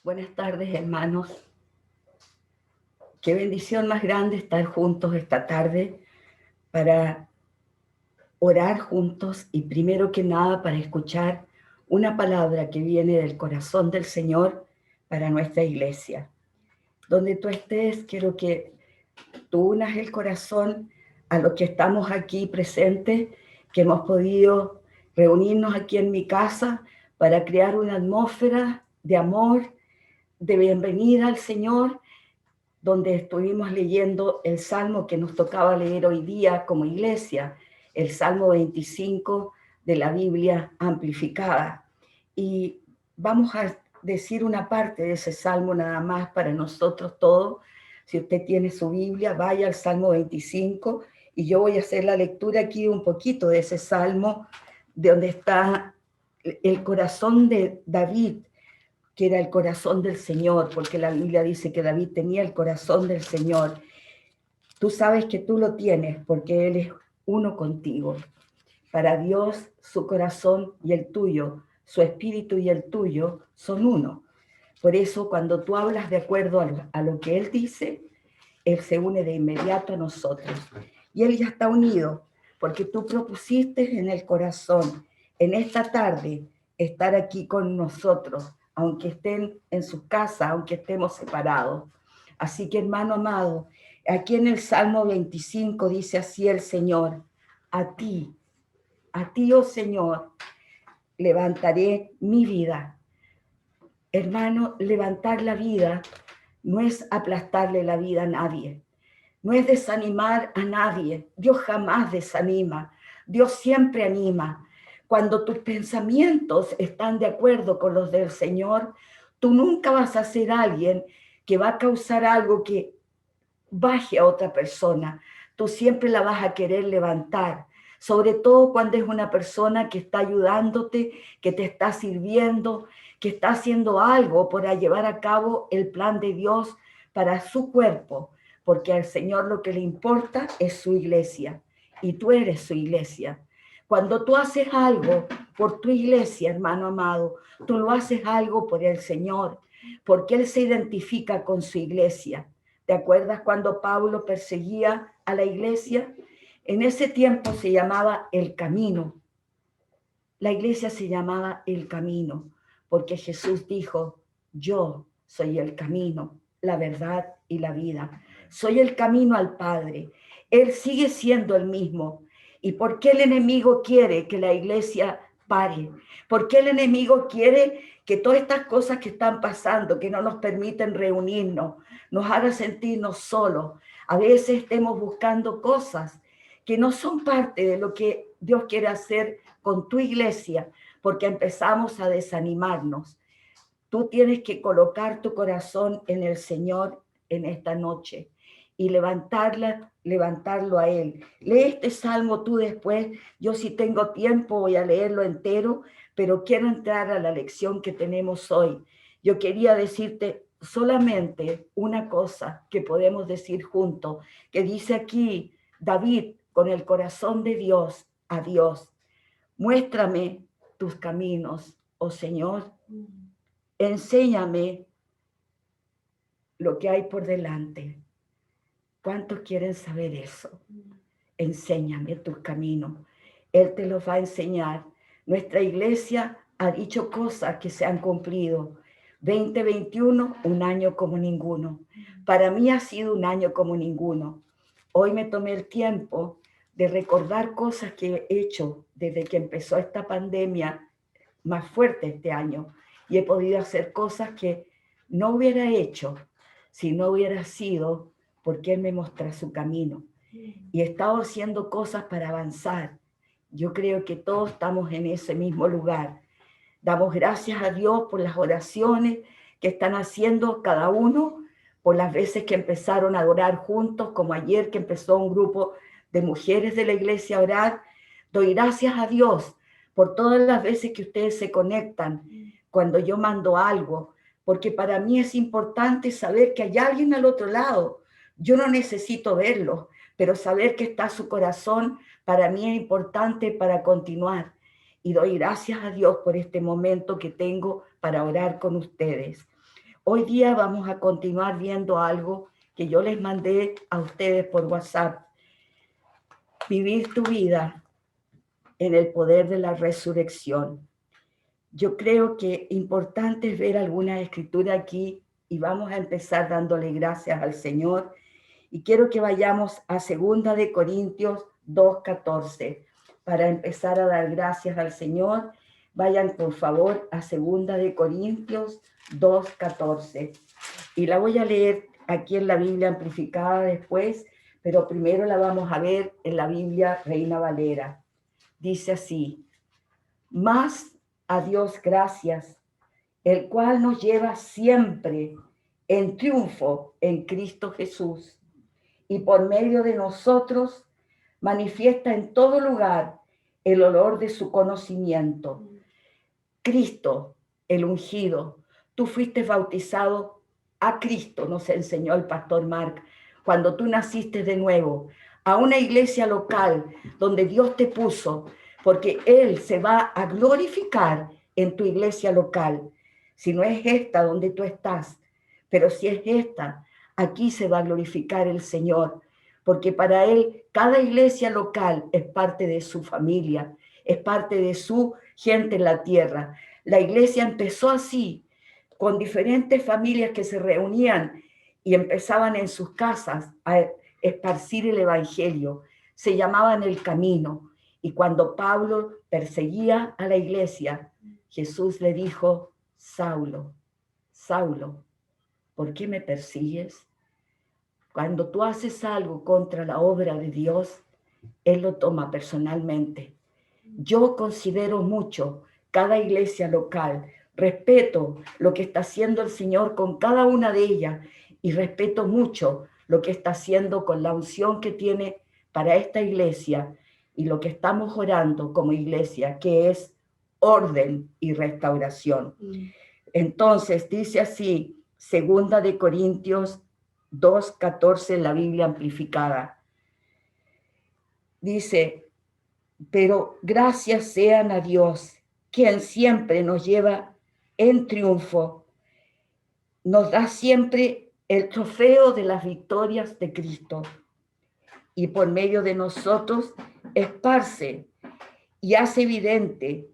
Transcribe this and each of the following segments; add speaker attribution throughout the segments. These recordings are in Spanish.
Speaker 1: Buenas tardes, hermanos. Qué bendición más grande estar juntos esta tarde para orar juntos y primero que nada para escuchar una palabra que viene del corazón del Señor para nuestra iglesia. Donde tú estés, quiero que tú unas el corazón a los que estamos aquí presentes, que hemos podido reunirnos aquí en mi casa para crear una atmósfera de amor, de bienvenida al Señor, donde estuvimos leyendo el salmo que nos tocaba leer hoy día como iglesia, el Salmo 25 de la Biblia amplificada. Y vamos a decir una parte de ese salmo nada más para nosotros todos. Si usted tiene su Biblia, vaya al Salmo 25 y yo voy a hacer la lectura aquí un poquito de ese salmo, de donde está el corazón de David, que era el corazón del Señor, porque la Biblia dice que David tenía el corazón del Señor. Tú sabes que tú lo tienes porque Él es uno contigo. Para Dios, su corazón y el tuyo, su espíritu y el tuyo son uno. Por eso, cuando tú hablas de acuerdo a lo que Él dice, Él se une de inmediato a nosotros. Y Él ya está unido, porque tú propusiste en el corazón, en esta tarde, estar aquí con nosotros, aunque estén en su casa, aunque estemos separados. Así que, hermano amado, aquí en el Salmo 25 dice así el Señor: a ti, oh Señor, levantaré mi vida. Hermano, levantar la vida no es aplastarle la vida a nadie, no es desanimar a nadie. Dios jamás desanima, Dios siempre anima. Cuando tus pensamientos están de acuerdo con los del Señor, tú nunca vas a ser alguien que va a causar algo que baje a otra persona. Tú siempre la vas a querer levantar, sobre todo cuando es una persona que está ayudándote, que te está sirviendo, que está haciendo algo para llevar a cabo el plan de Dios para su cuerpo, porque al Señor lo que le importa es su iglesia y tú eres su iglesia. Cuando tú haces algo por tu iglesia, hermano amado, tú lo haces algo por el Señor, porque Él se identifica con su iglesia. ¿Te acuerdas cuando Pablo perseguía a la iglesia? En ese tiempo se llamaba el camino. La iglesia se llamaba el camino, porque Jesús dijo: yo soy el camino, la verdad y la vida. Soy el camino al Padre. Él sigue siendo el mismo. ¿Y por qué el enemigo quiere que la iglesia pare? ¿Por qué el enemigo quiere que todas estas cosas que están pasando, que no nos permiten reunirnos, nos hagan sentirnos solos? A veces estemos buscando cosas que no son parte de lo que Dios quiere hacer con tu iglesia, porque empezamos a desanimarnos. Tú tienes que colocar tu corazón en el Señor en esta noche y levantarlo a Él. Lee este salmo tú después. Yo, si tengo tiempo, voy a leerlo entero, pero quiero entrar a la lección que tenemos hoy. Yo quería decirte solamente una cosa que podemos decir juntos, que dice aquí David, con el corazón de Dios a Dios: muéstrame tus caminos, oh Señor, enséñame lo que hay por delante. ¿Cuántos quieren saber eso? Enséñame tus caminos. Él te los va a enseñar. Nuestra iglesia ha dicho cosas que se han cumplido. 2021, un año como ninguno. Para mí ha sido un año como ninguno. Hoy me tomé el tiempo de recordar cosas que he hecho desde que empezó esta pandemia más fuerte este año. Y he podido hacer cosas que no hubiera hecho si no hubiera sido porque Él me muestra su camino. Y he estado haciendo cosas para avanzar. Yo creo que todos estamos en ese mismo lugar. Damos gracias a Dios por las oraciones que están haciendo cada uno, por las veces que empezaron a orar juntos, como ayer que empezó un grupo de mujeres de la iglesia a orar. Doy gracias a Dios por todas las veces que ustedes se conectan cuando yo mando algo, porque para mí es importante saber que hay alguien al otro lado. Yo no necesito verlo, pero saber que está su corazón para mí es importante para continuar. Y doy gracias a Dios por este momento que tengo para orar con ustedes. Hoy día vamos a continuar viendo algo que yo les mandé a ustedes por WhatsApp. Vivir tu vida en el poder de la resurrección. Yo creo que importante es ver alguna escritura aquí y vamos a empezar dándole gracias al Señor. Y quiero que vayamos a 2 de Corintios 2:14 para empezar a dar gracias al Señor. Vayan por favor a 2 de Corintios 2:14 y la voy a leer aquí en la Biblia amplificada después, pero primero la vamos a ver en la Biblia Reina Valera. Dice así: más a Dios gracias, el cual nos lleva siempre en triunfo en Cristo Jesús, y por medio de nosotros manifiesta en todo lugar el olor de su conocimiento. Cristo, el ungido, tú fuiste bautizado a Cristo, nos enseñó el pastor Mark, cuando tú naciste de nuevo, a una iglesia local donde Dios te puso, porque Él se va a glorificar en tu iglesia local. Si no es esta donde tú estás, pero si es esta, aquí se va a glorificar el Señor, porque para Él cada iglesia local es parte de su familia, es parte de su gente en la tierra. La iglesia empezó así, con diferentes familias que se reunían y empezaban en sus casas a esparcir el evangelio. Se llamaban el camino. Y cuando Pablo perseguía a la iglesia, Jesús le dijo: Saulo, Saulo, ¿por qué me persigues? Cuando tú haces algo contra la obra de Dios, Él lo toma personalmente. Yo considero mucho cada iglesia local, respeto lo que está haciendo el Señor con cada una de ellas y respeto mucho lo que está haciendo con la unción que tiene para esta iglesia y lo que estamos orando como iglesia, que es orden y restauración. Entonces dice así, 2 de Corintios 2:14 en la Biblia amplificada. Dice: pero gracias sean a Dios, quien siempre nos lleva en triunfo, nos da siempre el trofeo de las victorias de Cristo y por medio de nosotros esparce y hace evidente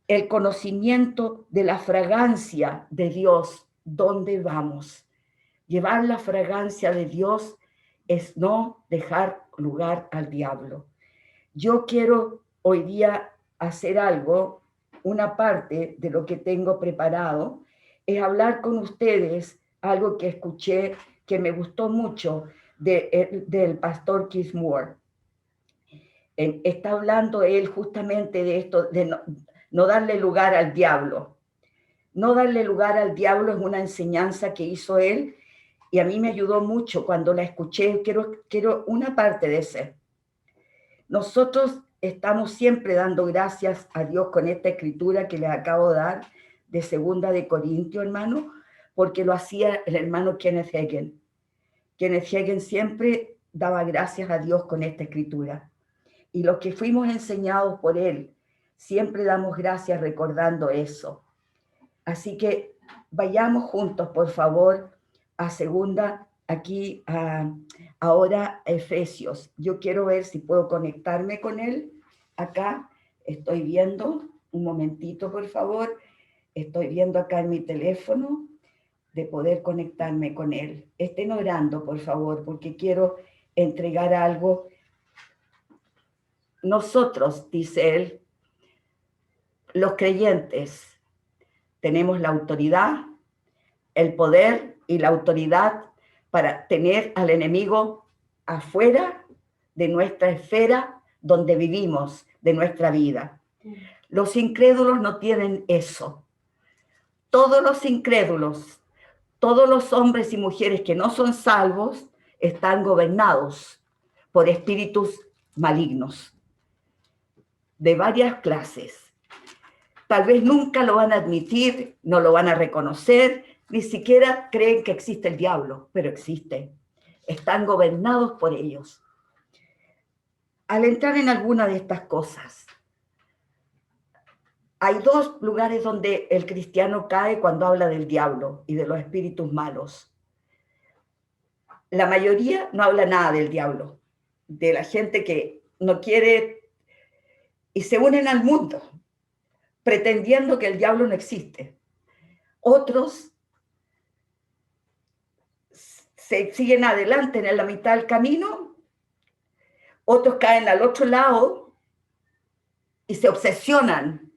Speaker 1: el conocimiento de la fragancia de Dios donde vamos. Llevar la fragancia de Dios es no dejar lugar al diablo. Yo quiero hoy día hacer algo, una parte de lo que tengo preparado, es hablar con ustedes algo que escuché que me gustó mucho del pastor Keith Moore. Está hablando él justamente de esto, de no darle lugar al diablo. No darle lugar al diablo es una enseñanza que hizo él y a mí me ayudó mucho cuando la escuché. Quiero una parte de ese. Nosotros estamos siempre dando gracias a Dios con esta escritura que les acabo de dar de 2 de Corintios, hermano, porque lo hacía el hermano Kenneth Hagin. Kenneth Hagin siempre daba gracias a Dios con esta escritura. Y los que fuimos enseñados por él, siempre damos gracias recordando eso. Así que vayamos juntos, por favor, a ahora a Efesios. Yo quiero ver si puedo conectarme con él. Acá estoy viendo, un momentito, por favor. Estoy viendo acá en mi teléfono de poder conectarme con él. Estén orando, por favor, porque quiero entregar algo. Nosotros, dice él, los creyentes, tenemos la autoridad, el poder y la autoridad para tener al enemigo afuera de nuestra esfera donde vivimos, de nuestra vida. Los incrédulos no tienen eso. Todos los incrédulos, todos los hombres y mujeres que no son salvos, están gobernados por espíritus malignos de varias clases. Tal vez nunca lo van a admitir, no lo van a reconocer, ni siquiera creen que existe el diablo, pero existe. Están gobernados por ellos. Al entrar en alguna de estas cosas, hay dos lugares donde el cristiano cae cuando habla del diablo y de los espíritus malos. La mayoría no habla nada del diablo, de la gente que no quiere y se unen al mundo, pretendiendo que el diablo no existe. Otros se siguen adelante en la mitad del camino, otros caen al otro lado y se obsesionan.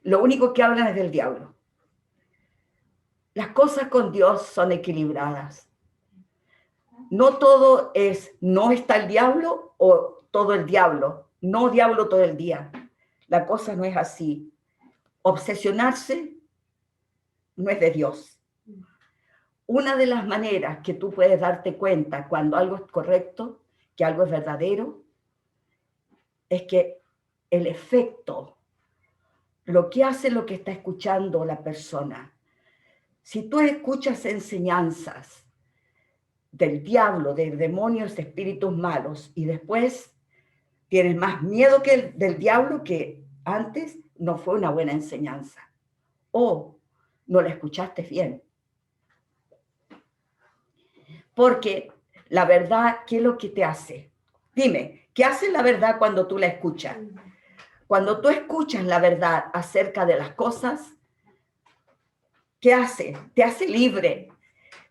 Speaker 1: Lo único que hablan es del diablo. Las cosas con Dios son equilibradas. No todo es, no está el diablo o todo el diablo. No diablo todo el día. La cosa no es así. Obsesionarse no es de Dios. Una de las maneras que tú puedes darte cuenta cuando algo es correcto, que algo es verdadero, es que el efecto, lo que hace lo que está escuchando la persona. Si tú escuchas enseñanzas del diablo, de demonios, de espíritus malos, y después tienes más miedo del diablo que antes, no fue una buena enseñanza. O no la escuchaste bien. Porque la verdad, ¿qué es lo que te hace? Dime, ¿qué hace la verdad cuando tú la escuchas? Cuando tú escuchas la verdad acerca de las cosas, ¿qué hace? Te hace libre.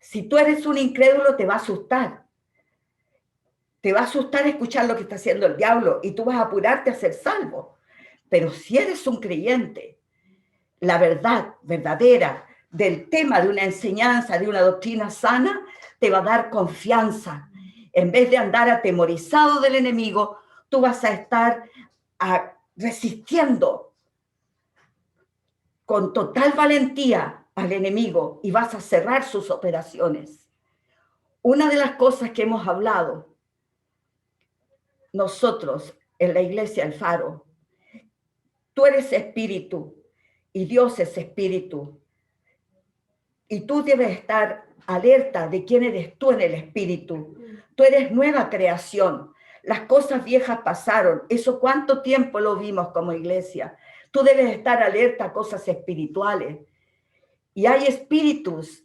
Speaker 1: Si tú eres un incrédulo, te va a asustar. Te va a asustar escuchar lo que está haciendo el diablo y tú vas a apurarte a ser salvo. Pero si eres un creyente, la verdad verdadera del tema de una enseñanza, de una doctrina sana, te va a dar confianza. En vez de andar atemorizado del enemigo, tú vas a estar resistiendo con total valentía al enemigo y vas a cerrar sus operaciones. Una de las cosas que hemos hablado nosotros en la iglesia El Faro, tú eres espíritu y Dios es espíritu. Y tú debes estar alerta de quién eres tú en el espíritu. Tú eres nueva creación. Las cosas viejas pasaron. ¿Eso cuánto tiempo lo vimos como iglesia? Tú debes estar alerta a cosas espirituales. Y hay espíritus,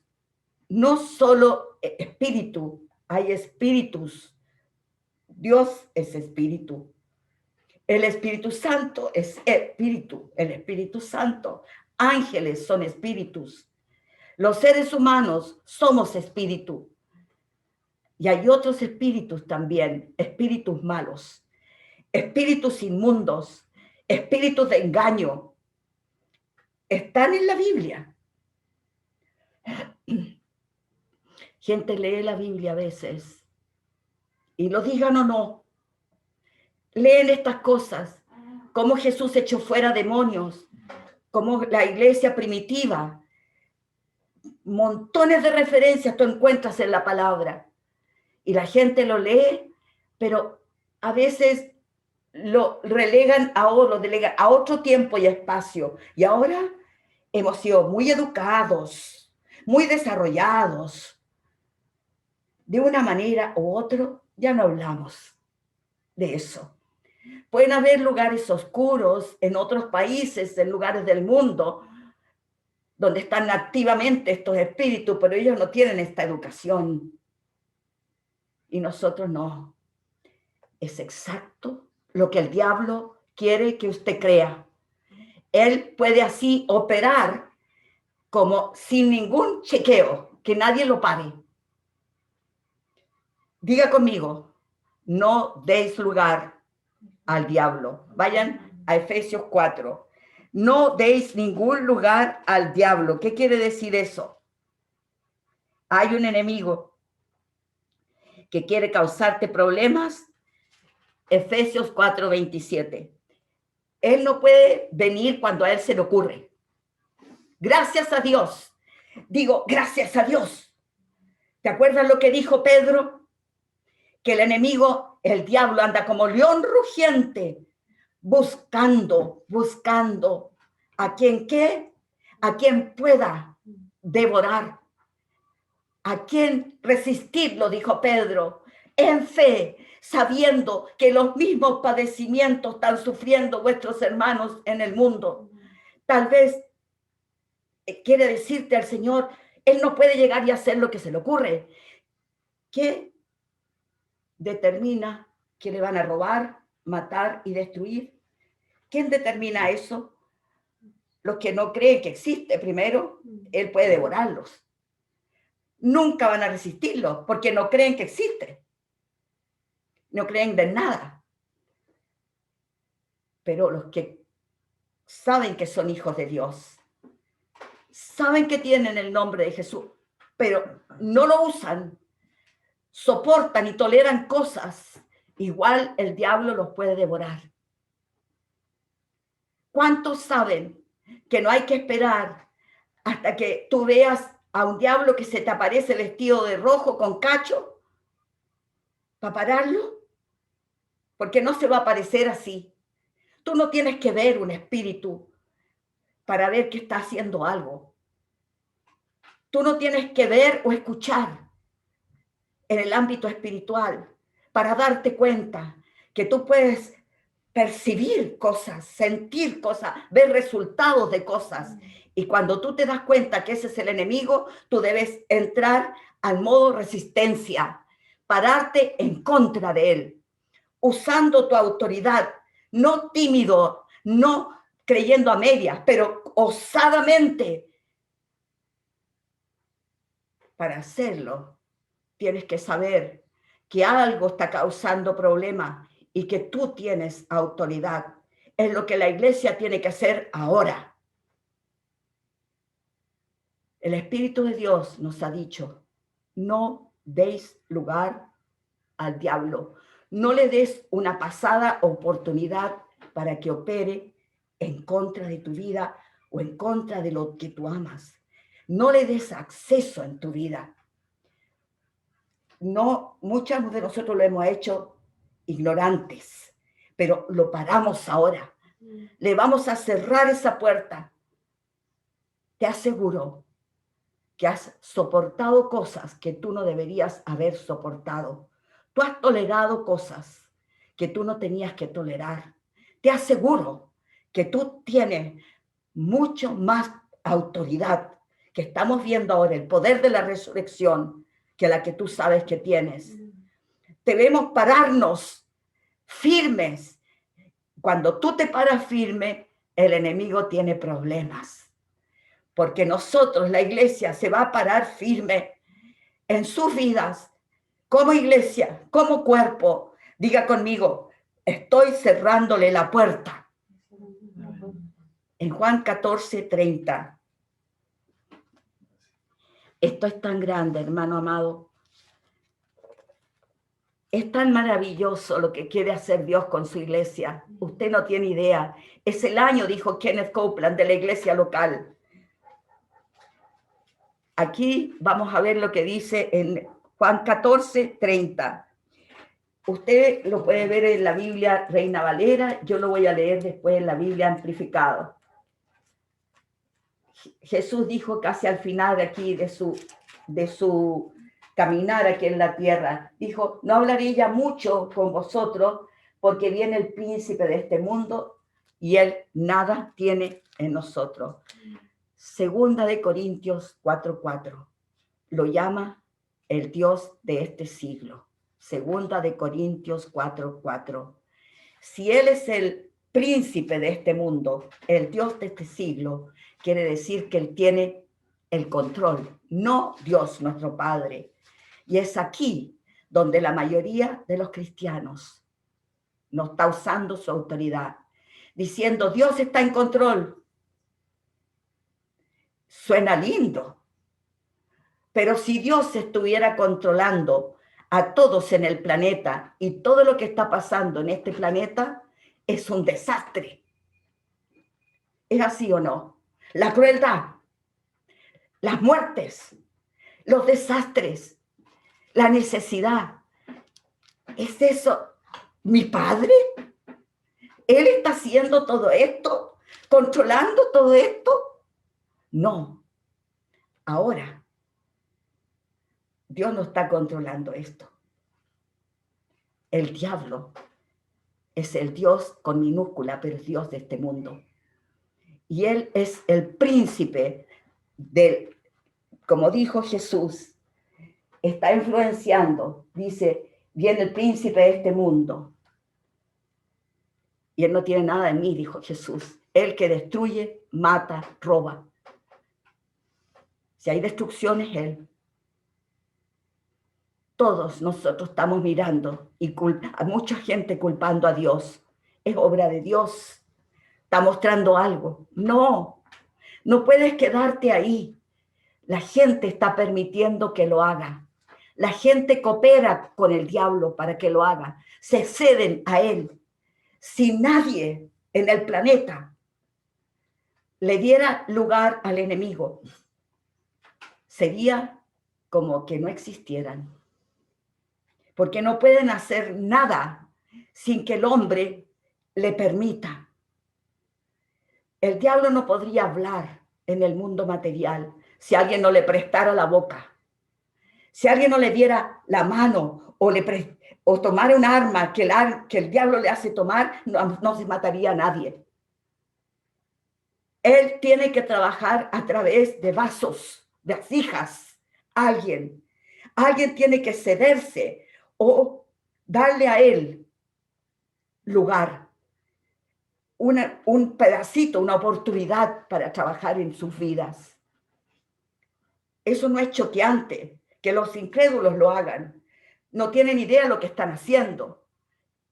Speaker 1: no solo espíritu, hay espíritus. Dios es espíritu. El Espíritu Santo es espíritu. El Espíritu Santo. Ángeles son espíritus. Los seres humanos somos espíritu. Y hay otros espíritus también, espíritus malos, espíritus inmundos, espíritus de engaño. Están en la Biblia. Gente lee la Biblia a veces, y lo digan o no, leen estas cosas, cómo Jesús echó fuera demonios, cómo la iglesia primitiva, montones de referencias tú encuentras en la palabra, y la gente lo lee, pero a veces lo relegan lo delegan a otro tiempo y espacio, y ahora hemos sido muy educados, muy desarrollados. De una manera u otra, ya no hablamos de eso. Pueden haber lugares oscuros en otros países, en lugares del mundo, donde están activamente estos espíritus, pero ellos no tienen esta educación. Y nosotros no. Es exacto lo que el diablo quiere que usted crea. Él puede así operar como sin ningún chequeo, que nadie lo pare. Diga conmigo, no deis lugar al diablo. Vayan a Efesios 4. No deis ningún lugar al diablo. ¿Qué quiere decir eso? Hay un enemigo que quiere causarte problemas. Efesios 4:27. Él no puede venir cuando a él se le ocurre. Gracias a Dios. Digo, gracias a Dios. ¿Te acuerdas lo que dijo Pedro? Que el enemigo, el diablo, anda como león rugiente, buscando a quien qué, a quien pueda devorar, a quien resistirlo, dijo Pedro, en fe, sabiendo que los mismos padecimientos están sufriendo vuestros hermanos en el mundo. Tal vez quiere decirte al Señor, Él no puede llegar y hacer lo que se le ocurre. ¿Qué determina que le van a robar, matar y destruir? ¿Quién determina eso? Los que no creen que existe, primero, Él puede devorarlos. Nunca van a resistirlo porque no creen que existe. No creen de nada. Pero los que saben que son hijos de Dios, saben que tienen el nombre de Jesús, pero no lo usan, soportan y toleran cosas, igual el diablo los puede devorar. ¿Cuántos saben que no hay que esperar hasta que tú veas a un diablo que se te aparece vestido de rojo con cacho para pararlo? Porque no se va a aparecer así. Tú no tienes que ver un espíritu para ver que está haciendo algo. Tú no tienes que ver o escuchar en el ámbito espiritual para darte cuenta que tú puedes percibir cosas, sentir cosas, ver resultados de cosas. Y cuando tú te das cuenta que ese es el enemigo, tú debes entrar al modo resistencia, pararte en contra de él, usando tu autoridad, no tímido, no creyendo a medias, pero osadamente. Para hacerlo, tienes que saber que algo está causando problemas y que tú tienes autoridad. Es lo que la iglesia tiene que hacer ahora. El Espíritu de Dios nos ha dicho, no deis lugar al diablo. No le des una pasada oportunidad para que opere en contra de tu vida o en contra de lo que tú amas. No le des acceso en tu vida. No, muchos de nosotros lo hemos hecho ignorantes, pero lo paramos ahora. Le vamos a cerrar esa puerta. Te aseguro que has soportado cosas que tú no deberías haber soportado. Tú has tolerado cosas que tú no tenías que tolerar. Te aseguro que tú tienes mucho más autoridad que estamos viendo ahora, el poder de la resurrección, que la que tú sabes que tienes. Debemos pararnos firmes. Cuando tú te paras firme, el enemigo tiene problemas. Porque nosotros, la iglesia, se va a parar firme en sus vidas, como iglesia, como cuerpo. Diga conmigo, estoy cerrándole la puerta. En Juan 14:30. Esto es tan grande, hermano amado. Es tan maravilloso lo que quiere hacer Dios con su iglesia. Usted no tiene idea. Es el año, dijo Kenneth Copeland, de la iglesia local. Aquí vamos a ver lo que dice en Juan 14:30. Usted lo puede ver en la Biblia Reina Valera. Yo lo voy a leer después en la Biblia Amplificado. Jesús dijo casi al final de aquí de su caminar aquí en la tierra, dijo, no hablaré ya mucho con vosotros porque viene el príncipe de este mundo y él nada tiene en nosotros. Segunda de Corintios 4:4 lo llama el Dios de este siglo. Segunda de Corintios 4:4. Si él es el príncipe de este mundo, el Dios de este siglo, quiere decir que él tiene el control, no Dios nuestro Padre. Y es aquí donde la mayoría de los cristianos no está usando su autoridad, diciendo Dios está en control. Suena lindo, pero si Dios estuviera controlando a todos en el planeta y todo lo que está pasando en este planeta es un desastre. ¿Es así o no? La crueldad, las muertes, los desastres, la necesidad. ¿Es eso mi Padre? ¿Él está haciendo todo esto? ¿Controlando todo esto? No. Ahora, Dios no está controlando esto. El diablo es el Dios con minúscula, pero es Dios de este mundo. Y Él es el príncipe del, como dijo Jesús, está influenciando. Dice, viene el príncipe de este mundo. Y Él no tiene nada de mí, dijo Jesús. El que destruye, mata, roba. Si hay destrucción es Él. Todos nosotros estamos mirando y a mucha gente culpando a Dios. Es obra de Dios. Está mostrando algo. No, no puedes quedarte ahí. La gente está permitiendo que lo haga. La gente coopera con el diablo para que lo haga. Se ceden a él. Si nadie en el planeta le diera lugar al enemigo, sería como que no existieran. Porque no pueden hacer nada sin que el hombre le permita. El diablo no podría hablar en el mundo material si alguien no le prestara la boca. Si alguien no le diera la mano o tomara un arma que el diablo le hace tomar, no se mataría a nadie. Él tiene que trabajar a través de vasos, de vasijas. Alguien tiene que cederse o darle a él lugar, un pedacito, una oportunidad para trabajar en sus vidas. Eso no es choqueante, que los incrédulos lo hagan. No tienen idea de lo que están haciendo.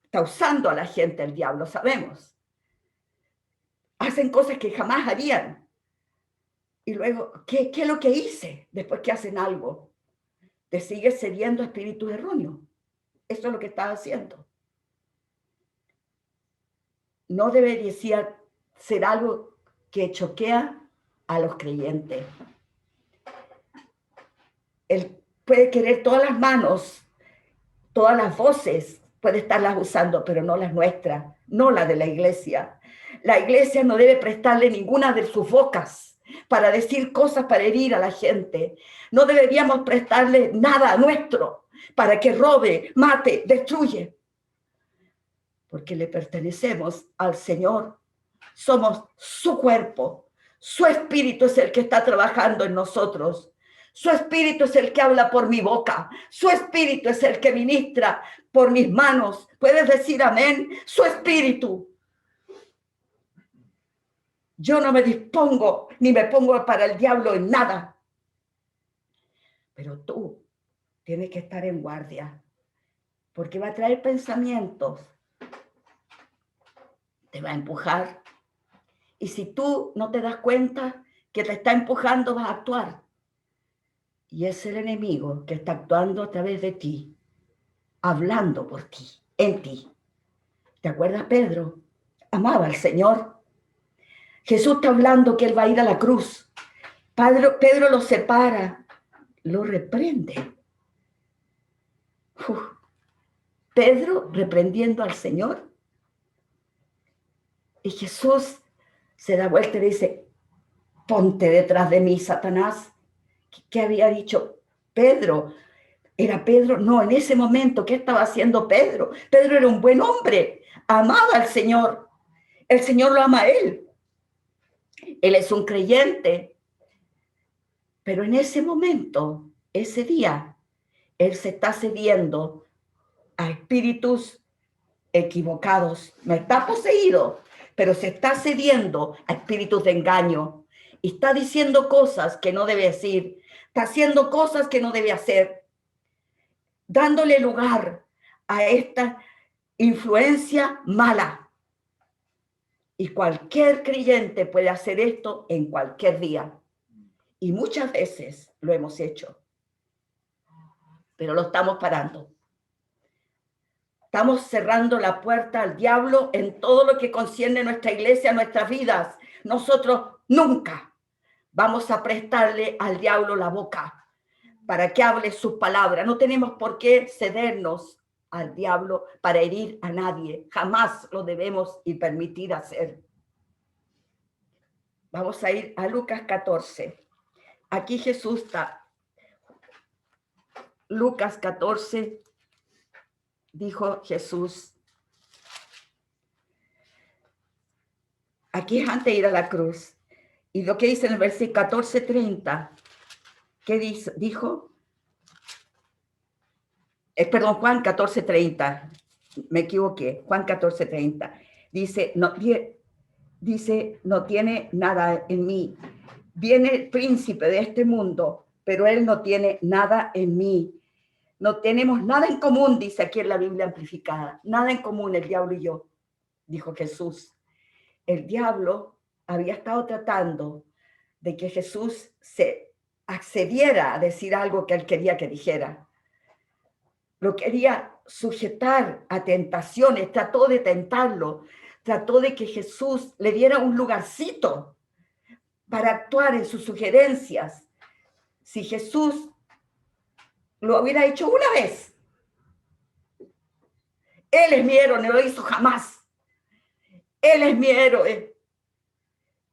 Speaker 1: Está usando a la gente el diablo, sabemos. Hacen cosas que jamás harían. Y luego, ¿qué es lo que hice después que hacen algo? Te sigues cediendo a espíritus erróneos. Eso es lo que estás haciendo. No debería ser algo que choquea a los creyentes. Él puede querer todas las manos, todas las voces, puede estarlas usando, pero no las nuestras, no las de la iglesia. La iglesia no debe prestarle ninguna de sus bocas para decir cosas para herir a la gente. No deberíamos prestarle nada nuestro para que robe, mate, destruye. Porque le pertenecemos al Señor. Somos su cuerpo. Su espíritu es el que está trabajando en nosotros. Su espíritu es el que habla por mi boca. Su espíritu es el que ministra por mis manos. ¿Puedes decir amén? Su espíritu. Yo no me dispongo ni me pongo para el diablo en nada. Pero tú tienes que estar en guardia. Porque va a traer pensamientos. Te va a empujar. Y si tú no te das cuenta que te está empujando, vas a actuar. Y es el enemigo que está actuando a través de ti, hablando por ti, en ti. ¿Te acuerdas, Pedro? Amaba al Señor. Jesús está hablando que él va a ir a la cruz. Pedro lo separa, lo reprende. Pedro reprendiendo al Señor. Y Jesús se da vuelta y dice, ponte detrás de mí, Satanás. ¿Qué había dicho Pedro? ¿Era Pedro? No, en ese momento, ¿qué estaba haciendo Pedro? Pedro era un buen hombre, amaba al Señor. El Señor lo ama a él. Él es un creyente. Pero en ese momento, ese día, él se está cediendo a espíritus equivocados. No está poseído, pero se está cediendo a espíritus de engaño. Y está diciendo cosas que no debe decir. Está haciendo cosas que no debe hacer. Dándole lugar a esta influencia mala. Y cualquier creyente puede hacer esto en cualquier día. Y muchas veces lo hemos hecho. Pero lo estamos parando. Estamos cerrando la puerta al diablo en todo lo que concierne nuestra iglesia, nuestras vidas. Nosotros nunca vamos a prestarle al diablo la boca para que hable sus palabras. No tenemos por qué cedernos al diablo para herir a nadie. Jamás lo debemos y permitir hacer. Vamos a ir a Lucas 14. Aquí Jesús está. Lucas 14, dijo Jesús. Aquí es antes de ir a la cruz. Y lo que dice en el versículo 14:30, ¿qué dijo? Perdón, Juan 14:30, me equivoqué, Juan 14:30. Dice, no tiene nada en mí. Viene el príncipe de este mundo, pero él no tiene nada en mí. No tenemos nada en común, dice aquí en la Biblia amplificada. Nada en común el diablo y yo, dijo Jesús. El diablo había estado tratando de que Jesús se accediera a decir algo que él quería que dijera. Lo quería sujetar a tentaciones, trató de tentarlo, trató de que Jesús le diera un lugarcito para actuar en sus sugerencias. Si Jesús lo hubiera hecho una vez, él es mi héroe, no lo hizo jamás. Él es mi héroe.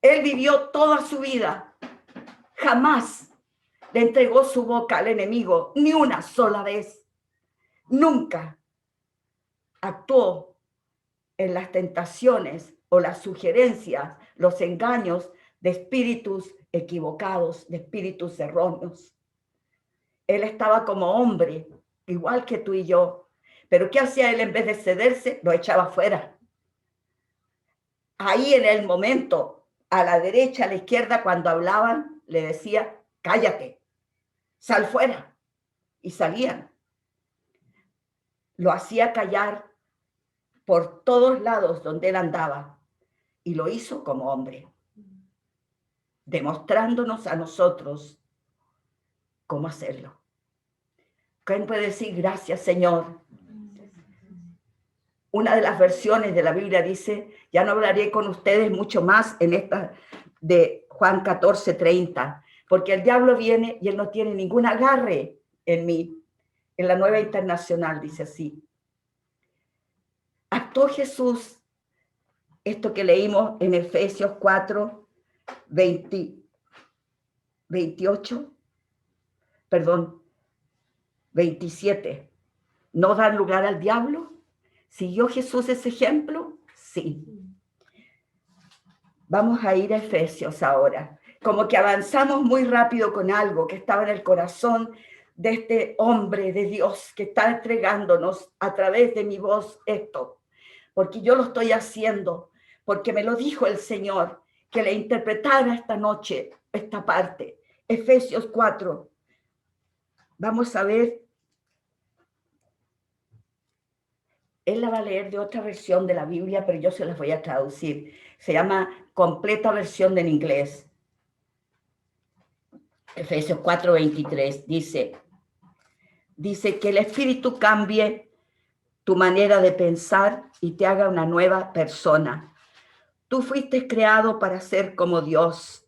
Speaker 1: Él vivió toda su vida. Jamás le entregó su boca al enemigo, ni una sola vez. Nunca actuó en las tentaciones o las sugerencias, los engaños de espíritus equivocados, de espíritus erróneos. Él estaba como hombre, igual que tú y yo. Pero ¿qué hacía él? En vez de cederse, lo echaba fuera. Ahí en el momento, a la derecha, a la izquierda, cuando hablaban, le decía, cállate, sal fuera. Y salían. Lo hacía callar por todos lados donde él andaba. Y lo hizo como hombre, demostrándonos a nosotros cómo hacerlo. ¿Quién puede decir gracias, Señor? Una de las versiones de la Biblia dice, ya no hablaré con ustedes mucho más en esta de Juan 14:30, porque el diablo viene y él no tiene ningún agarre en mí. En la Nueva Internacional dice así. Actuó Jesús, esto que leímos en Efesios 27, no dar lugar al diablo. ¿Siguió Jesús ese ejemplo? Sí. Vamos a ir a Efesios ahora. Como que avanzamos muy rápido con algo que estaba en el corazón de este hombre de Dios que está entregándonos a través de mi voz esto. Porque yo lo estoy haciendo, porque me lo dijo el Señor, que le interpretara esta noche esta parte. Efesios 4. Vamos a ver. Él la va a leer de otra versión de la Biblia, pero yo se las voy a traducir. Se llama completa versión en inglés. Efesios 4:23 dice que el Espíritu cambie tu manera de pensar y te haga una nueva persona. Tú fuiste creado para ser como Dios.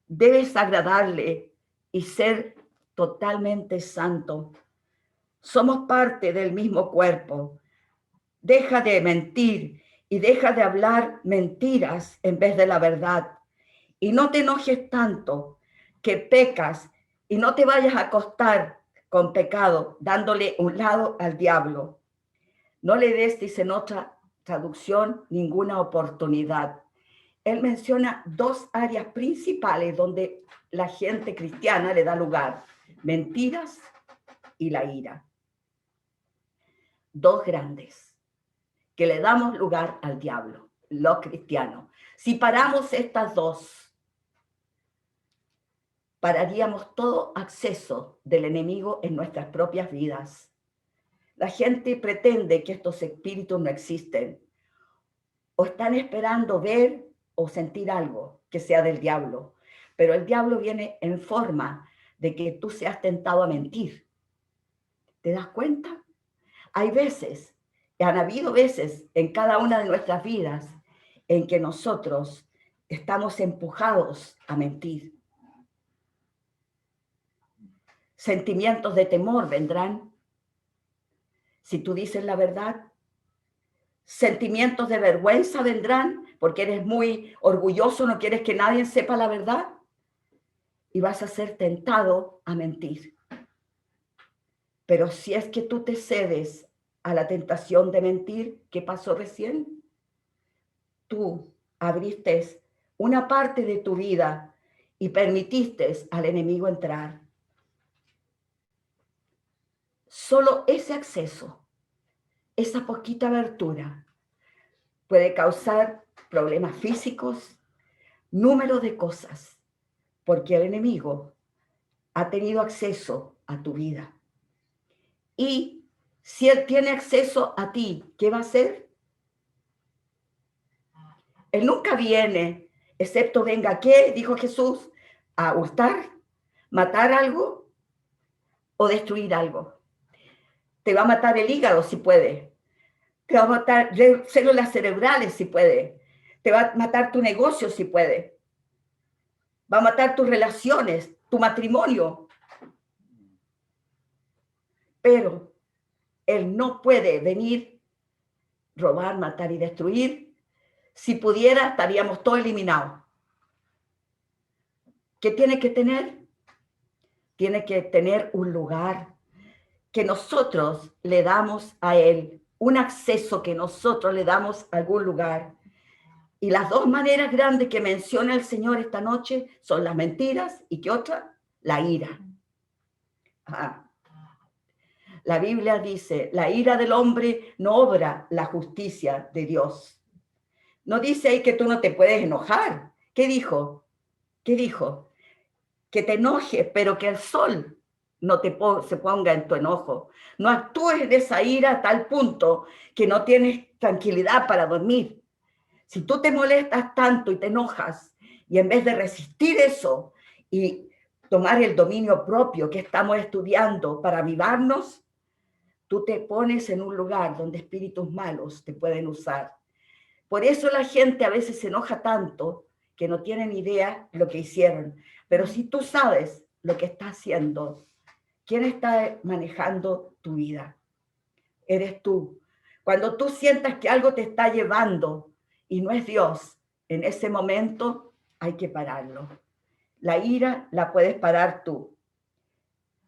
Speaker 1: Debes agradarle y ser totalmente santo. Somos parte del mismo cuerpo. Deja de mentir y deja de hablar mentiras en vez de la verdad. Y no te enojes tanto que pecas y no te vayas a acostar con pecado, dándole un lado al diablo. No le des, dice en otra traducción, ninguna oportunidad. Él menciona dos áreas principales donde la gente cristiana le da lugar: mentiras y la ira. Dos grandes que le damos lugar al diablo, los cristianos. Si paramos estas dos, pararíamos todo acceso del enemigo en nuestras propias vidas. La gente pretende que estos espíritus no existen o están esperando ver o sentir algo que sea del diablo, pero el diablo viene en forma de que tú seas tentado a mentir. ¿Te das cuenta? Hay veces, han habido veces en cada una de nuestras vidas en que nosotros estamos empujados a mentir. Sentimientos de temor vendrán si tú dices la verdad. Sentimientos de vergüenza vendrán porque eres muy orgulloso, no quieres que nadie sepa la verdad. Y vas a ser tentado a mentir. Pero si es que tú te cedes a la tentación de mentir, ¿qué pasó recién? Tú abriste una parte de tu vida y permitiste al enemigo entrar. Solo ese acceso, esa poquita abertura, puede causar problemas físicos, números de cosas, porque el enemigo ha tenido acceso a tu vida. Y si él tiene acceso a ti, ¿qué va a hacer? Él nunca viene, excepto venga, ¿qué? Dijo Jesús, a hurtar, matar algo o destruir algo. Te va a matar el hígado si puede. Te va a matar células cerebrales si puede. Te va a matar tu negocio si puede. Va a matar tus relaciones, tu matrimonio. Pero él no puede venir, robar, matar y destruir. Si pudiera, estaríamos todos eliminados. ¿Qué tiene que tener? Tiene que tener un lugar que nosotros le damos a él, un acceso que nosotros le damos a algún lugar. Y las dos maneras grandes que menciona el Señor esta noche son las mentiras y ¿qué otra? La ira. La Biblia dice, la ira del hombre no obra la justicia de Dios. No dice ahí que tú no te puedes enojar. ¿Qué dijo? ¿Qué dijo? Que te enojes, pero que el sol no se ponga en tu enojo. No actúes de esa ira a tal punto que no tienes tranquilidad para dormir. Si tú te molestas tanto y te enojas, y en vez de resistir eso y tomar el dominio propio que estamos estudiando para avivarnos, tú te pones en un lugar donde espíritus malos te pueden usar. Por eso la gente a veces se enoja tanto que no tienen idea de lo que hicieron. Pero si tú sabes lo que está haciendo, ¿quién está manejando tu vida? Eres tú. Cuando tú sientas que algo te está llevando y no es Dios, en ese momento hay que pararlo. La ira la puedes parar tú.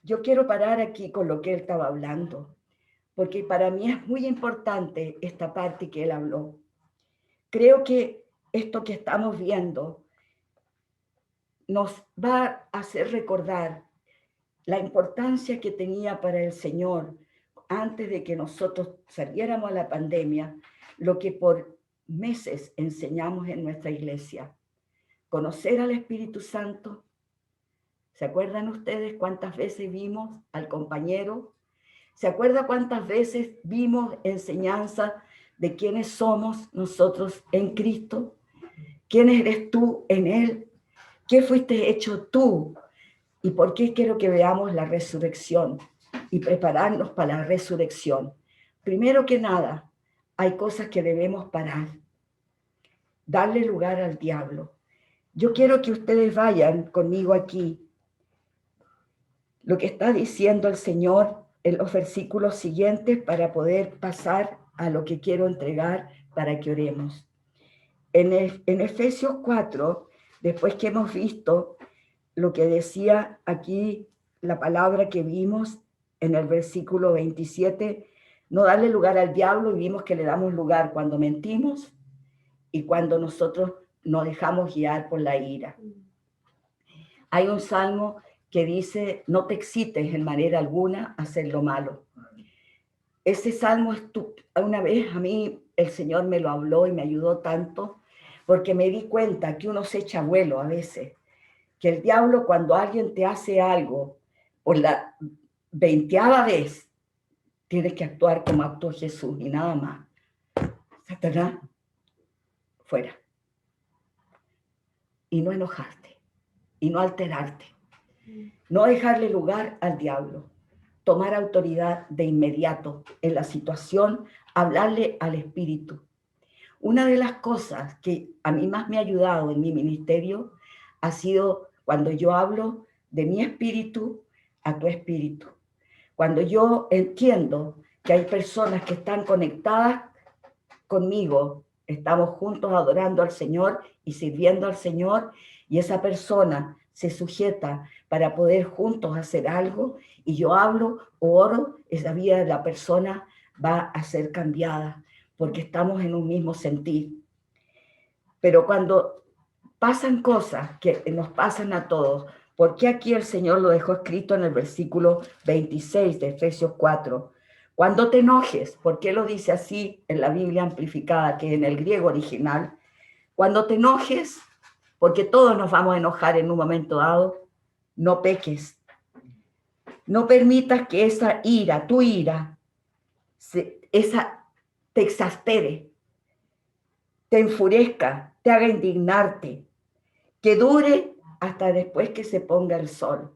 Speaker 1: Yo quiero parar aquí con lo que él estaba hablando, porque para mí es muy importante esta parte que él habló. Creo que esto que estamos viendo nos va a hacer recordar la importancia que tenía para el Señor antes de que nosotros saliéramos a la pandemia, lo que por meses enseñamos en nuestra iglesia. Conocer al Espíritu Santo. ¿Se acuerdan ustedes cuántas veces vimos al compañero? ¿Se acuerdan cuántas veces vimos enseñanza de quiénes somos nosotros en Cristo? ¿Quién eres tú en Él? ¿Qué fuiste hecho tú? ¿Y por qué quiero que veamos la resurrección y prepararnos para la resurrección? Primero que nada, hay cosas que debemos parar. Darle lugar al diablo. Yo quiero que ustedes vayan conmigo aquí. Lo que está diciendo el Señor en los versículos siguientes para poder pasar a lo que quiero entregar para que oremos. En Efesios 4, después que hemos visto lo que decía aquí la palabra que vimos en el versículo 27, no darle lugar al diablo, y vimos que le damos lugar cuando mentimos y cuando nosotros nos dejamos guiar por la ira. Hay un salmo que dice, no te excites en manera alguna a hacer lo malo. Ese salmo, una vez a mí el Señor me lo habló y me ayudó tanto, porque me di cuenta que uno se echa vuelo a veces, que el diablo cuando alguien te hace algo por la 20ª vez, tienes que actuar como actuó Jesús y nada más. Satanás, fuera. Y no enojarte, y no alterarte, no dejarle lugar al diablo, tomar autoridad de inmediato en la situación, hablarle al espíritu. Una de las cosas que a mí más me ha ayudado en mi ministerio ha sido cuando yo hablo de mi espíritu a tu espíritu. Cuando yo entiendo que hay personas que están conectadas conmigo, estamos juntos adorando al Señor y sirviendo al Señor, y esa persona se sujeta para poder juntos hacer algo, y yo hablo o oro, esa vida de la persona va a ser cambiada, porque estamos en un mismo sentir. Pero cuando pasan cosas que nos pasan a todos, ¿por qué aquí el Señor lo dejó escrito en el versículo 26 de Efesios 4? Cuando te enojes, ¿por qué lo dice así en la Biblia amplificada, que en el griego original? Cuando te enojes, porque todos nos vamos a enojar en un momento dado, no peques. No permitas que esa ira, tu ira, te exaspere, te enfurezca, te haga indignarte, que dure hasta después que se ponga el sol,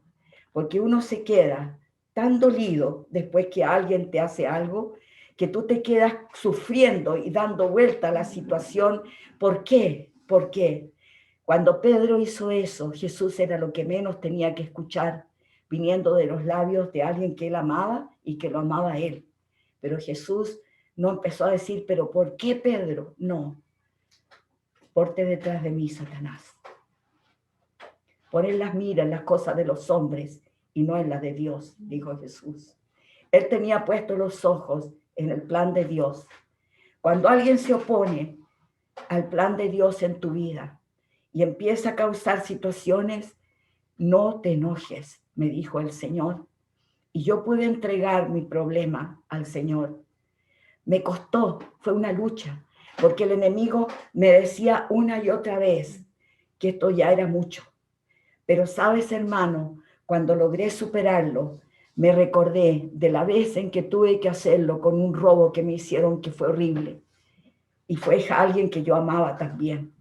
Speaker 1: porque uno se queda tan dolido después que alguien te hace algo, que tú te quedas sufriendo y dando vuelta a la situación. ¿Por qué? ¿Por qué? Cuando Pedro hizo eso, Jesús era lo que menos tenía que escuchar, viniendo de los labios de alguien que él amaba y que lo amaba a él. Pero Jesús no empezó a decir, ¿pero por qué, Pedro? No, ponte detrás de mí, Satanás. Pon en las miras en las cosas de los hombres y no en las de Dios, dijo Jesús. Él tenía puestos los ojos en el plan de Dios. Cuando alguien se opone al plan de Dios en tu vida y empieza a causar situaciones, no te enojes, me dijo el Señor. Y yo pude entregar mi problema al Señor. Me costó, fue una lucha, porque el enemigo me decía una y otra vez que esto ya era mucho. Pero sabes, hermano, cuando logré superarlo, me recordé de la vez en que tuve que hacerlo con un robo que me hicieron que fue horrible. Y fue alguien que yo amaba también.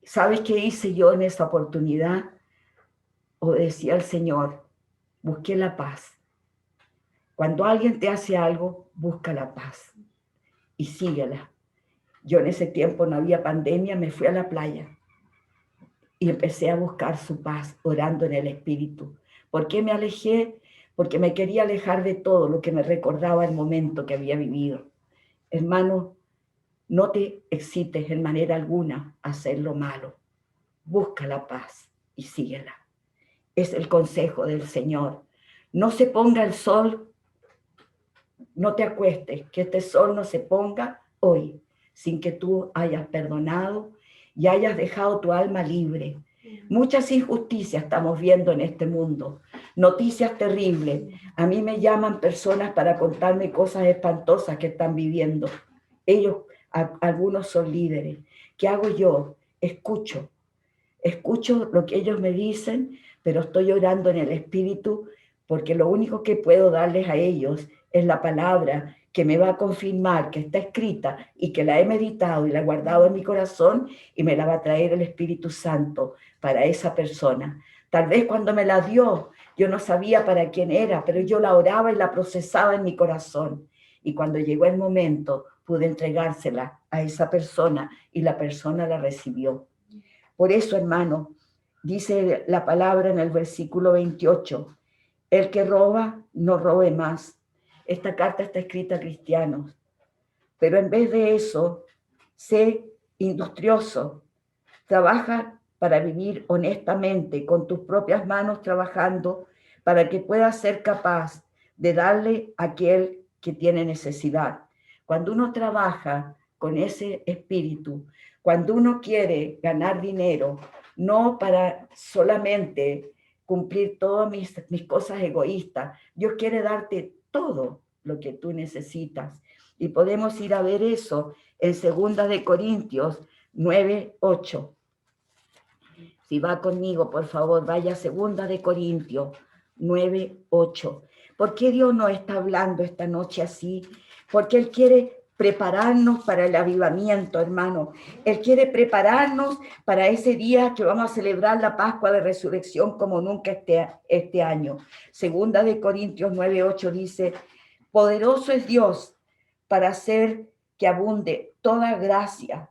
Speaker 1: ¿Sabes qué hice yo en esa oportunidad? Obedecí al Señor, busqué la paz. Cuando alguien te hace algo, busca la paz y síguela. Yo en ese tiempo no había pandemia, me fui a la playa y empecé a buscar su paz, orando en el Espíritu. ¿Por qué me alejé? Porque me quería alejar de todo lo que me recordaba el momento que había vivido. Hermano, no te excites en manera alguna a hacer lo malo. Busca la paz y síguela. Es el consejo del Señor. No se ponga el sol, no te acuestes, que este sol no se ponga hoy, sin que tú hayas perdonado y hayas dejado tu alma libre. Muchas injusticias estamos viendo en este mundo, noticias terribles. A mí me llaman personas para contarme cosas espantosas que están viviendo. Ellos, algunos son líderes. ¿Qué hago yo? Escucho lo que ellos me dicen, pero estoy orando en el Espíritu, porque lo único que puedo darles a ellos es la palabra que me va a confirmar que está escrita y que la he meditado y la he guardado en mi corazón, y me la va a traer el Espíritu Santo para esa persona. Tal vez cuando me la dio, yo no sabía para quién era, pero yo la oraba y la procesaba en mi corazón. Y cuando llegó el momento, pude entregársela a esa persona y la persona la recibió. Por eso, hermano, dice la palabra en el versículo 28, el que roba, no robe más. Esta carta está escrita a cristianos, pero en vez de eso, sé industrioso, trabaja para vivir honestamente, con tus propias manos trabajando, para que puedas ser capaz de darle a aquel que tiene necesidad. Cuando uno trabaja con ese espíritu, cuando uno quiere ganar dinero, no para solamente cumplir todas mis cosas egoístas, Dios quiere darte todo lo que tú necesitas. Y podemos ir a ver eso en 2 de Corintios 9:8. Si va conmigo, por favor, vaya a 2 de Corintios 9:8. ¿Por qué Dios nos está hablando esta noche así? Porque Él quiere prepararnos para el avivamiento, hermano. Él quiere prepararnos para ese día que vamos a celebrar la Pascua de Resurrección como nunca este año. 2 de Corintios 9:8 dice, poderoso es Dios para hacer que abunde toda gracia,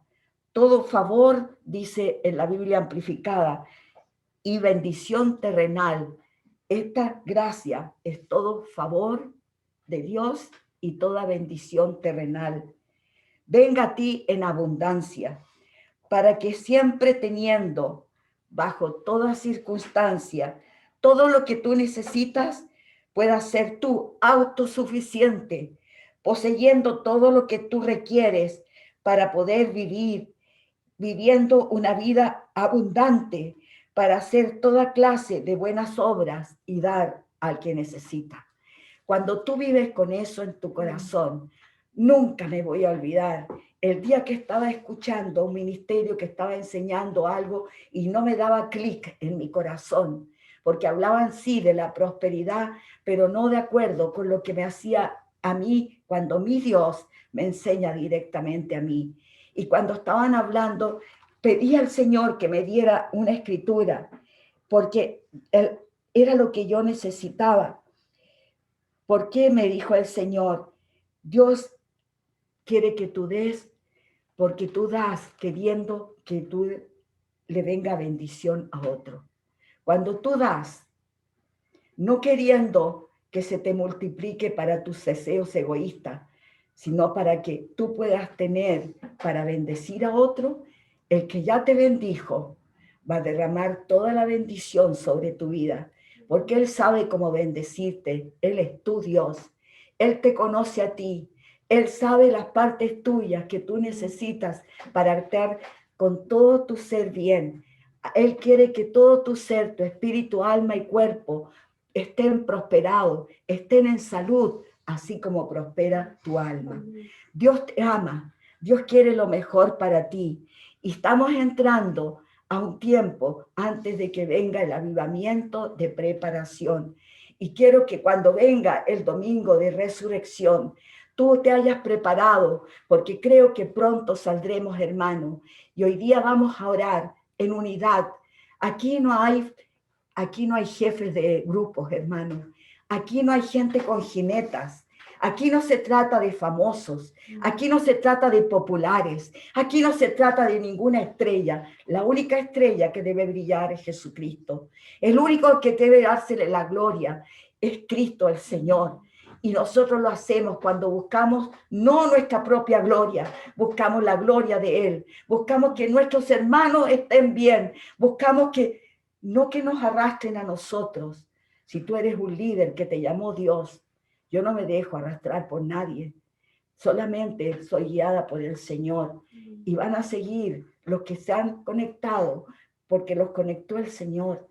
Speaker 1: todo favor, dice en la Biblia amplificada, y bendición terrenal. Esta gracia es todo favor de Dios y toda bendición terrenal. Venga a ti en abundancia, para que siempre teniendo, bajo toda circunstancia, todo lo que tú necesitas, puedas ser tú autosuficiente, poseyendo todo lo que tú requieres para poder vivir viviendo una vida abundante para hacer toda clase de buenas obras y dar al que necesita. Cuando tú vives con eso en tu corazón, nunca me voy a olvidar el día que estaba escuchando un ministerio que estaba enseñando algo y no me daba clic en mi corazón, porque hablaban sí de la prosperidad, pero no de acuerdo con lo que me hacía a mí cuando mi Dios me enseña directamente a mí. Y cuando estaban hablando, pedí al Señor que me diera una escritura, porque era lo que yo necesitaba. ¿Por qué? Me dijo el Señor. Dios quiere que tú des, porque tú das queriendo que tú le venga bendición a otro. Cuando tú das, no queriendo que se te multiplique para tus deseos egoístas, sino para que tú puedas tener para bendecir a otro, el que ya te bendijo va a derramar toda la bendición sobre tu vida, porque Él sabe cómo bendecirte. Él es tu Dios. Él te conoce a ti. Él sabe las partes tuyas que tú necesitas para estar con todo tu ser bien. Él quiere que todo tu ser, tu espíritu, alma y cuerpo estén prosperados, estén en salud, así como prospera tu alma. Dios te ama, Dios quiere lo mejor para ti. Y estamos entrando a un tiempo antes de que venga el avivamiento de preparación. Y quiero que cuando venga el domingo de resurrección, tú te hayas preparado, porque creo que pronto saldremos, hermano. Y hoy día vamos a orar en unidad. Aquí no hay jefes de grupos, hermano. Aquí no hay gente con jinetas. Aquí no se trata de famosos. Aquí no se trata de populares. Aquí no se trata de ninguna estrella. La única estrella que debe brillar es Jesucristo. El único que debe dársele la gloria es Cristo el Señor. Y nosotros lo hacemos cuando buscamos no nuestra propia gloria, buscamos la gloria de Él. Buscamos que nuestros hermanos estén bien. Buscamos no que nos arrastren a nosotros. Si tú eres un líder que te llamó Dios, yo no me dejo arrastrar por nadie. Solamente soy guiada por el Señor. Y van a seguir los que se han conectado, porque los conectó el Señor.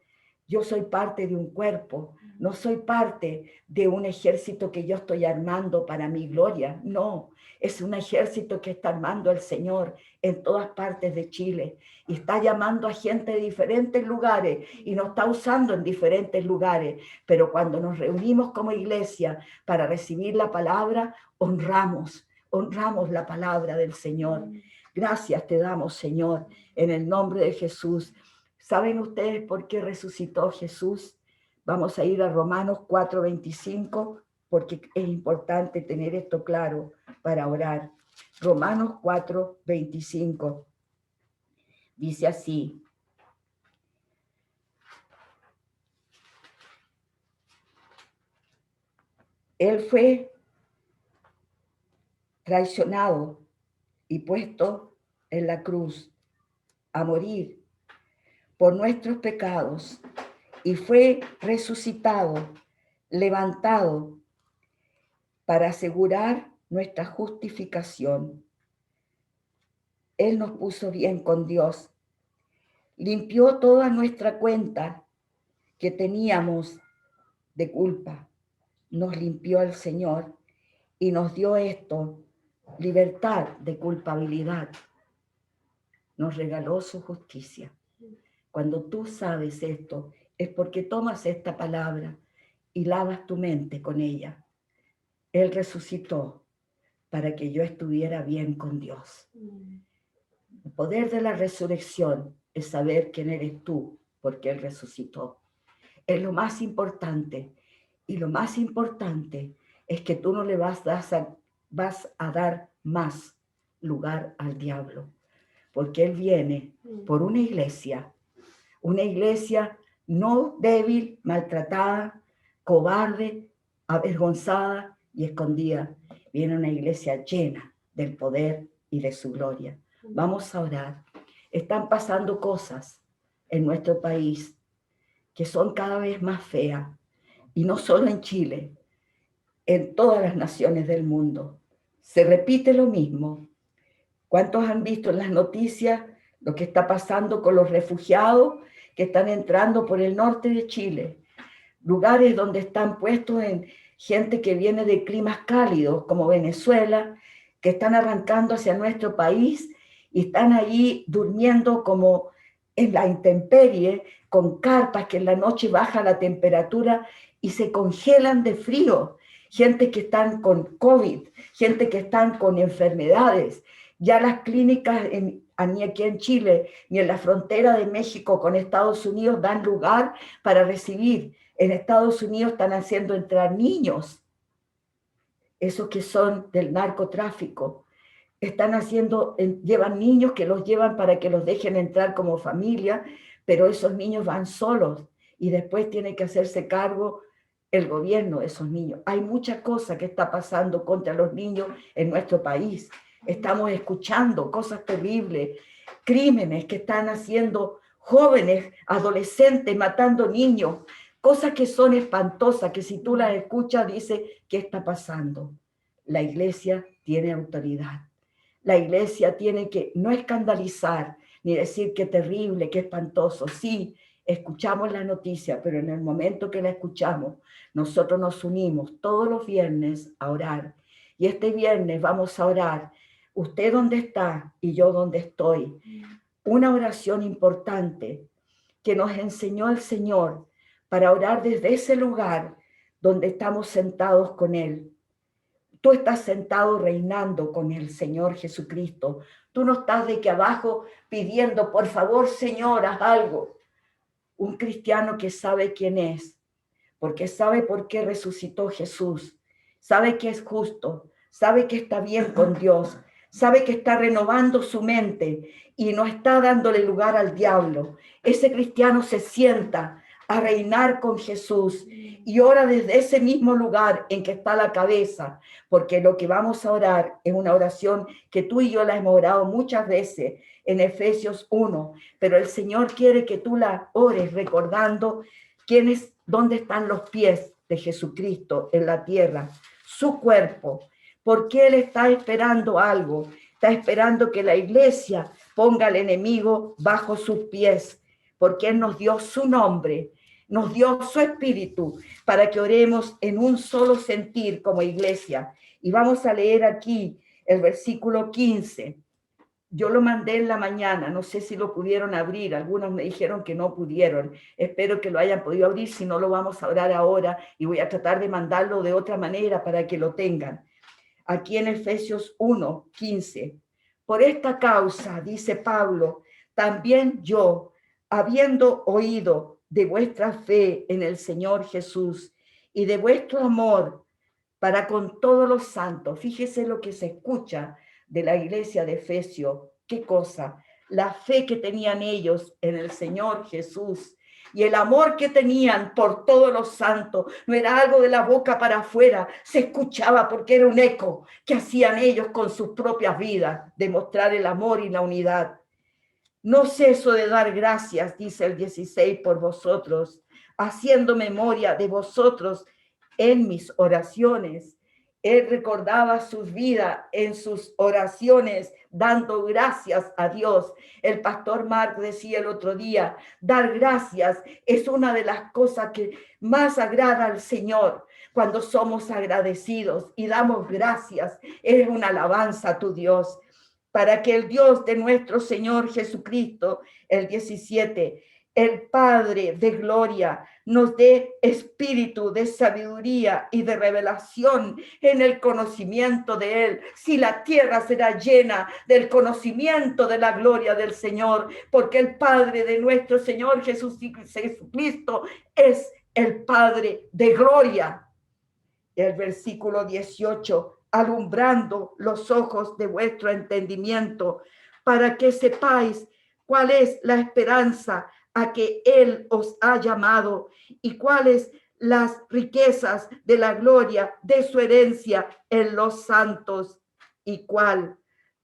Speaker 1: Yo soy parte de un cuerpo, no soy parte de un ejército que yo estoy armando para mi gloria. No, es un ejército que está armando el Señor en todas partes de Chile y está llamando a gente de diferentes lugares y nos está usando en diferentes lugares. Pero cuando nos reunimos como iglesia para recibir la palabra, honramos la palabra del Señor. Gracias te damos, Señor, en el nombre de Jesús. ¿Saben ustedes por qué resucitó Jesús? Vamos a ir a Romanos 4:25, porque es importante tener esto claro para orar. Romanos 4:25 dice así: Él fue traicionado y puesto en la cruz a morir por nuestros pecados y fue resucitado, levantado para asegurar nuestra justificación. Él nos puso bien con Dios, limpió toda nuestra cuenta que teníamos de culpa, nos limpió el Señor y nos dio esto, libertad de culpabilidad, nos regaló su justicia. Cuando tú sabes esto, es porque tomas esta palabra y lavas tu mente con ella. Él resucitó para que yo estuviera bien con Dios. El poder de la resurrección es saber quién eres tú, porque Él resucitó. Es lo más importante. Y lo más importante es que tú no le vas a dar más lugar al diablo, porque Él viene por una iglesia no débil, maltratada, cobarde, avergonzada y escondida. Viene una iglesia llena del poder y de su gloria. Vamos a orar. Están pasando cosas en nuestro país que son cada vez más feas, y no solo en Chile, en todas las naciones del mundo. Se repite lo mismo. ¿Cuántos han visto en las noticias lo que está pasando con los refugiados que están entrando por el norte de Chile, lugares donde están puestos en gente que viene de climas cálidos, como Venezuela, que están arrancando hacia nuestro país y están ahí durmiendo como en la intemperie, con carpas que en la noche baja la temperatura y se congelan de frío. Gente que están con COVID, gente que están con enfermedades. Ya las clínicas ni aquí en Chile, ni en la frontera de México con Estados Unidos dan lugar para recibir. En Estados Unidos están haciendo entrar niños, esos que son del narcotráfico. Están haciendo, llevan niños que los llevan para que los dejen entrar como familia, pero esos niños van solos y después tiene que hacerse cargo el gobierno de esos niños. Hay mucha cosa que está pasando contra los niños en nuestro país. Estamos escuchando cosas terribles, crímenes que están haciendo jóvenes, adolescentes, matando niños, cosas que son espantosas, que si tú las escuchas, dices, ¿qué está pasando? La iglesia tiene autoridad. La iglesia tiene que no escandalizar, ni decir qué terrible, qué espantoso. Sí, escuchamos la noticia, pero en el momento que la escuchamos, nosotros nos unimos todos los viernes a orar. Y este viernes vamos a orar, usted dónde está y yo dónde estoy. Una oración importante que nos enseñó el Señor para orar desde ese lugar donde estamos sentados con Él. Tú estás sentado reinando con el Señor Jesucristo. Tú no estás de que abajo pidiendo, por favor, Señor, haz algo. Un cristiano que sabe quién es, porque sabe por qué resucitó Jesús, sabe que es justo, sabe que está bien con Dios, sabe que está renovando su mente y no está dándole lugar al diablo. Ese cristiano se sienta a reinar con Jesús y ora desde ese mismo lugar en que está la cabeza, porque lo que vamos a orar es una oración que tú y yo la hemos orado muchas veces en Efesios 1, pero el Señor quiere que tú la ores recordando dónde están los pies de Jesucristo en la tierra, su cuerpo, porque Él está esperando algo, está esperando que la iglesia ponga al enemigo bajo sus pies, porque Él nos dio su nombre, nos dio su espíritu para que oremos en un solo sentir como iglesia. Y vamos a leer aquí el versículo 15. Yo lo mandé en la mañana, no sé si lo pudieron abrir, algunos me dijeron que no pudieron, espero que lo hayan podido abrir, si no lo vamos a orar ahora y voy a tratar de mandarlo de otra manera para que lo tengan. Aquí en Efesios 1, 15. Por esta causa, dice Pablo, también yo, habiendo oído de vuestra fe en el Señor Jesús y de vuestro amor para con todos los santos, fíjese lo que se escucha de la iglesia de Efesios, qué cosa, la fe que tenían ellos en el Señor Jesús y el amor que tenían por todos los santos, no era algo de la boca para afuera, se escuchaba porque era un eco que hacían ellos con sus propias vidas, demostrar el amor y la unidad. No ceso de dar gracias, dice el 16, por vosotros, haciendo memoria de vosotros en mis oraciones. Él recordaba su vida en sus oraciones, dando gracias a Dios. El pastor Mark decía el otro día, dar gracias es una de las cosas que más agrada al Señor. Cuando somos agradecidos y damos gracias, es una alabanza a tu Dios. Para que el Dios de nuestro Señor Jesucristo, el 17, el Padre de gloria, nos dé espíritu de sabiduría y de revelación en el conocimiento de Él. Si la tierra será llena del conocimiento de la gloria del Señor, porque el Padre de nuestro Señor Jesucristo es el Padre de gloria. El versículo 18, alumbrando los ojos de vuestro entendimiento, para que sepáis cuál es la esperanza a que Él os ha llamado y cuáles las riquezas de la gloria de su herencia en los santos y cuál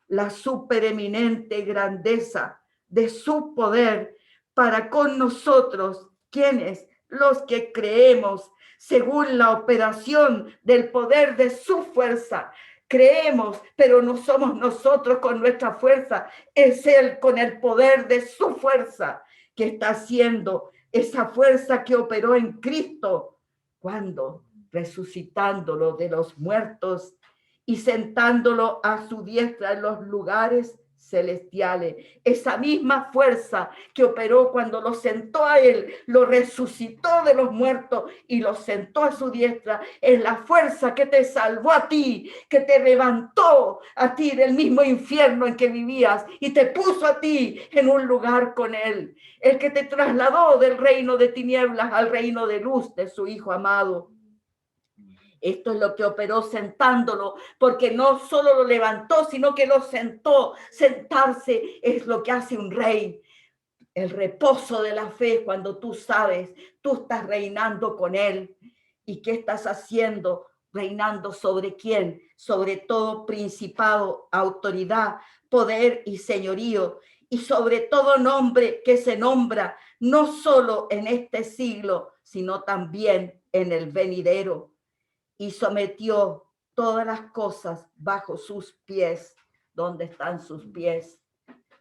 Speaker 1: la supereminente grandeza de su poder para con nosotros, quienes los que creemos según la operación del poder de su fuerza. Creemos, pero no somos nosotros con nuestra fuerza. Es Él con el poder de su fuerza que está haciendo esa fuerza que operó en Cristo cuando resucitándolo de los muertos y sentándolo a su diestra en los lugares celestiales. Esa misma fuerza que operó cuando lo sentó a él, lo resucitó de los muertos y lo sentó a su diestra, es la fuerza que te salvó a ti, que te levantó a ti del mismo infierno en que vivías y te puso a ti en un lugar con él. El que te trasladó del reino de tinieblas al reino de luz de su Hijo amado. Esto es lo que operó sentándolo, porque no solo lo levantó, sino que lo sentó. Sentarse es lo que hace un rey. El reposo de la fe, cuando tú sabes, tú estás reinando con él. ¿Y qué estás haciendo? Reinando sobre quién? Sobre todo principado, autoridad, poder y señorío. Y sobre todo nombre que se nombra, no solo en este siglo, sino también en el venidero. Y sometió todas las cosas bajo sus pies. ¿Dónde están sus pies?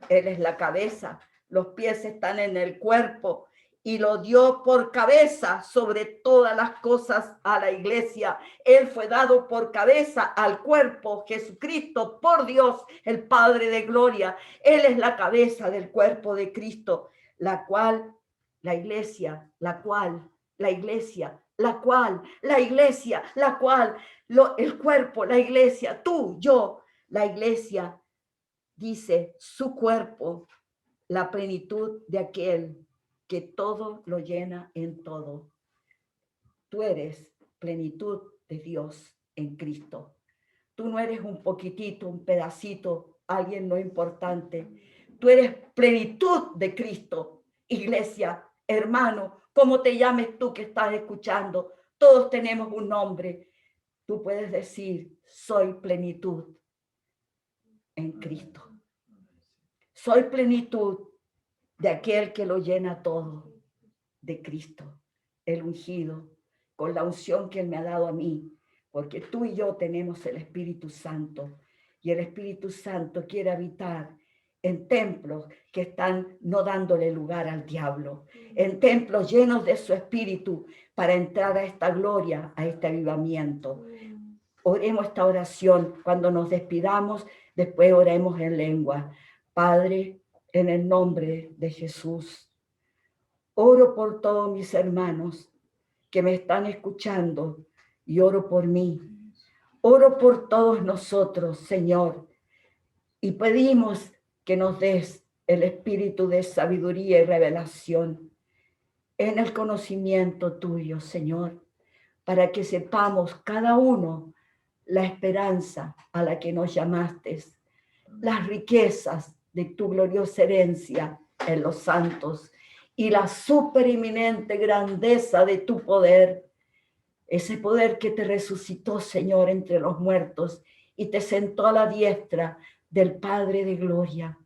Speaker 1: Él es la cabeza, los pies están en el cuerpo y lo dio por cabeza sobre todas las cosas a la iglesia. Él fue dado por cabeza al cuerpo, Jesucristo, por Dios, el Padre de gloria. Él es la cabeza del cuerpo de Cristo, la cual, la iglesia, la cual, la iglesia, la cual, la iglesia, la cual, el cuerpo, la iglesia, tú, yo, la iglesia, dice su cuerpo, la plenitud de aquel que todo lo llena en todo. Tú eres plenitud de Dios en Cristo. Tú no eres un poquitito, un pedacito, alguien no importante. Tú eres plenitud de Cristo. Iglesia, hermano, ¿cómo te llames tú que estás escuchando? Todos tenemos un nombre. Tú puedes decir, soy plenitud en Cristo. Soy plenitud de aquel que lo llena todo, de Cristo, el ungido, con la unción que Él me ha dado a mí, porque tú y yo tenemos el Espíritu Santo, y el Espíritu Santo quiere habitar en templos que están no dándole lugar al diablo, en templos llenos de su Espíritu, para entrar a esta gloria, a este avivamiento. Oremos esta oración cuando nos despidamos, después oremos en lengua. Padre, en el nombre de Jesús, oro por todos mis hermanos que me están escuchando y oro por mí. Oro por todos nosotros, Señor, y pedimos que nos des el espíritu de sabiduría y revelación en el conocimiento tuyo, Señor, para que sepamos cada uno la esperanza a la que nos llamaste, las riquezas de tu gloriosa herencia en los santos y la supereminente grandeza de tu poder, ese poder que te resucitó, Señor, entre los muertos y te sentó a la diestra del Padre de gloria.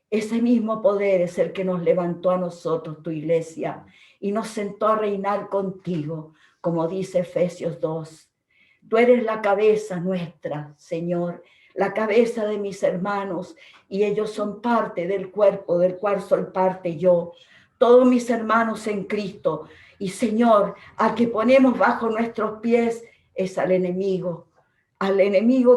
Speaker 1: Ese mismo poder es el que nos levantó a nosotros, tu iglesia, y nos sentó a reinar contigo, como dice Efesios 2. Tú eres la cabeza nuestra, Señor, la cabeza de mis hermanos, y ellos son parte del cuerpo del cual soy parte yo. Todos mis hermanos en Cristo. Y Señor, al que ponemos bajo nuestros pies es al enemigo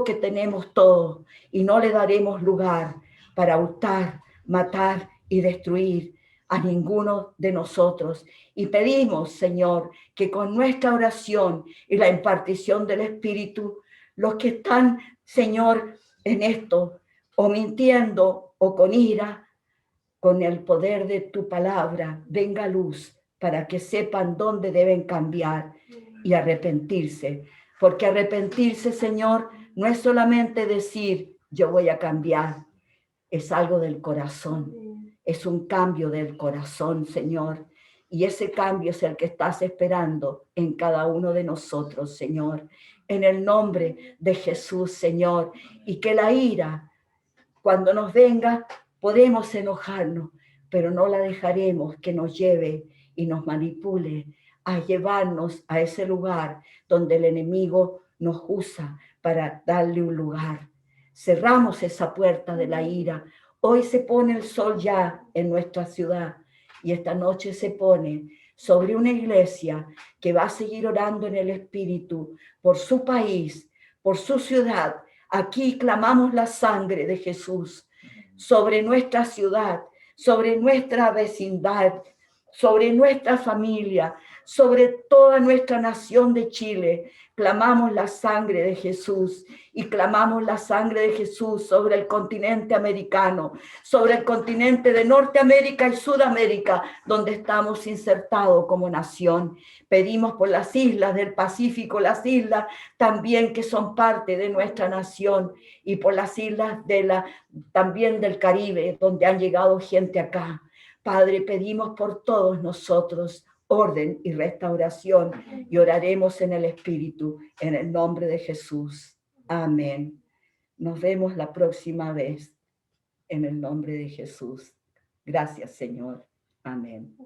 Speaker 1: que tenemos todos, y no le daremos lugar para hurtar, matar y destruir a ninguno de nosotros. Y pedimos, Señor, que con nuestra oración y la impartición del Espíritu, los que están, Señor, en esto, o mintiendo o con ira, con el poder de tu palabra, venga luz para que sepan dónde deben cambiar y arrepentirse. Porque arrepentirse, Señor, no es solamente decir, yo voy a cambiar, es algo del corazón, es un cambio del corazón, Señor. Y ese cambio es el que estás esperando en cada uno de nosotros, Señor. En el nombre de Jesús, Señor. Y que la ira, cuando nos venga, podemos enojarnos, pero no la dejaremos que nos lleve y nos manipule a llevarnos a ese lugar donde el enemigo nos usa para darle un lugar. Cerramos esa puerta de la ira. Hoy se pone el sol ya en nuestra ciudad y esta noche se pone sobre una iglesia que va a seguir orando en el Espíritu por su país, por su ciudad. Aquí clamamos la sangre de Jesús sobre nuestra ciudad, sobre nuestra vecindad, sobre nuestra familia, sobre toda nuestra nación de Chile. Clamamos la sangre de Jesús y clamamos la sangre de Jesús sobre el continente americano, sobre el continente de Norteamérica y Sudamérica, donde estamos insertados como nación. Pedimos por las islas del Pacífico, las islas también que son parte de nuestra nación, y por las islas también del Caribe, donde han llegado gente acá. Padre, pedimos por todos nosotros orden y restauración y oraremos en el Espíritu, en el nombre de Jesús. Amén. Nos vemos la próxima vez en el nombre de Jesús. Gracias, Señor. Amén.